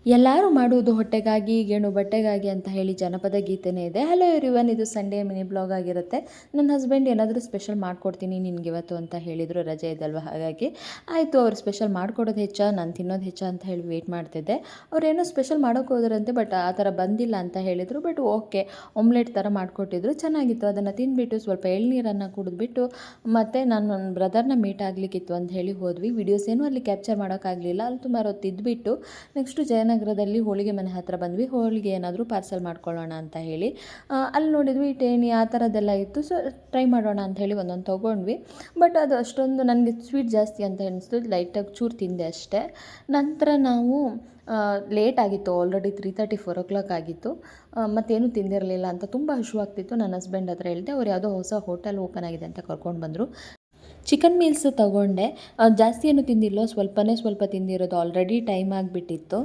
ಎಲ್ಲರೂ ಮಾಡುವುದು ಹೊಟ್ಟೆಗಾಗಿ ಗೇಣು ಬಟ್ಟೆಗಾಗಿ ಅಂತ ಹೇಳಿ ಜನಪದ ಗೀತೆನೇ ಇದೆ. ಹಲೋ ಎವ್ರಿವನ್, ಇದು ಸಂಡೇ ಮಿನಿ ಬ್ಲಾಗ್ ಆಗಿರುತ್ತೆ. ನನ್ನ ಹಸ್ಬೆಂಡ್ ಏನಾದರೂ ಸ್ಪೆಷಲ್ ಮಾಡ್ಕೊಡ್ತೀನಿ ನಿನಗಿವತ್ತು ಅಂತ ಹೇಳಿದರು, ರಜೆ ಇದಲ್ವ ಹಾಗಾಗಿ. ಆಯಿತು, ಅವ್ರು ಸ್ಪೆಷಲ್ ಮಾಡ್ಕೊಡೋದು ಹೆಚ್ಚ, ನಾನು ತಿನ್ನೋದು ಹೆಚ್ಚ ಅಂತ ಹೇಳಿ ವೆಯ್ಟ್ ಮಾಡ್ತಿದ್ದೆ. ಅವ್ರೇನೋ ಸ್ಪೆಷಲ್ ಮಾಡೋಕ್ಕೆ ಹೋದ್ರಂತೆ, ಬಟ್ ಆ ಥರ ಬಂದಿಲ್ಲ ಅಂತ ಹೇಳಿದರು. ಬಟ್ ಓಕೆ, ಆಮ್ಲೆಟ್ ಥರ ಮಾಡಿಕೊಟ್ಟಿದ್ರು, ಚೆನ್ನಾಗಿತ್ತು. ಅದನ್ನು ತಿಂದುಬಿಟ್ಟು ಸ್ವಲ್ಪ ಎಳ್ನೀರನ್ನು ಕುಡಿದ್ಬಿಟ್ಟು ಮತ್ತು ನಾನು ನನ್ನ ಬ್ರದರ್ನ ಮೀಟ್ ಆಗಲಿಕ್ಕಿತ್ತು ಅಂತ ಹೇಳಿ ಹೋದ್ವಿ. ವೀಡಿಯೋಸ್ ಏನೂ ಅಲ್ಲಿ ಕ್ಯಾಪ್ಚರ್ ಮಾಡೋಕ್ಕಾಗಲಿಲ್ಲ. ಅಲ್ಲಿ ತುಂಬ ಹೊತ್ತು ಇದ್ದುಬಿಟ್ಟು ನೆಕ್ಸ್ಟು ಜಯನಗರದಲ್ಲಿ ಹೋಳಿಗೆ ಮನೆ ಹತ್ತಿರ ಬಂದ್ವಿ. ಹೋಳಿಗೆ ಏನಾದರೂ ಪಾರ್ಸಲ್ ಮಾಡ್ಕೊಳ್ಳೋಣ ಅಂತ ಹೇಳಿ ಅಲ್ಲಿ ನೋಡಿದ್ವಿ ಟೇಣಿ ಆ ಥರದ್ದೆಲ್ಲ ಇತ್ತು. ಸೊ ಟ್ರೈ ಮಾಡೋಣ ಅಂತ ಹೇಳಿ ಒಂದೊಂದು ತೊಗೊಂಡ್ವಿ. ಬಟ್ ಅದು ಅಷ್ಟೊಂದು ನನಗೆ ಸ್ವೀಟ್ ಜಾಸ್ತಿ ಅಂತ ಅನಿಸ್ತು. ಲೈಟಾಗಿ ಚೂರು ತಿಂದೆ ಅಷ್ಟೇ. ನಂತರ ನಾವು ಲೇಟ್ ಆಗಿತ್ತು, ಆಲ್ರೆಡಿ 3:30-4 ಆಗಿತ್ತು. ಮತ್ತೇನು ತಿಂದಿರಲಿಲ್ಲ ಅಂತ ತುಂಬ ಹಸಿವಾಗ್ತಿತ್ತು. ನನ್ನ ಹಸ್ಬೆಂಡ್ ಹತ್ರ ಹೇಳಿದೆ, ಅವ್ರು ಯಾವುದೋ ಹೊಸ ಹೋಟೆಲ್ ಓಪನ್ ಆಗಿದೆ ಅಂತ ಕರ್ಕೊಂಡು ಬಂದರು. ಚಿಕನ್ ಮೀಲ್ಸ್ ತೊಗೊಂಡೆ. ಜಾಸ್ತಿ ಏನು ತಿಂದಿಲ್ಲ, ಸ್ವಲ್ಪ ತಿಂದಿರೋದು, ಆಲ್ರೆಡಿ ಟೈಮ್ ಆಗಿಬಿಟ್ಟಿತ್ತು.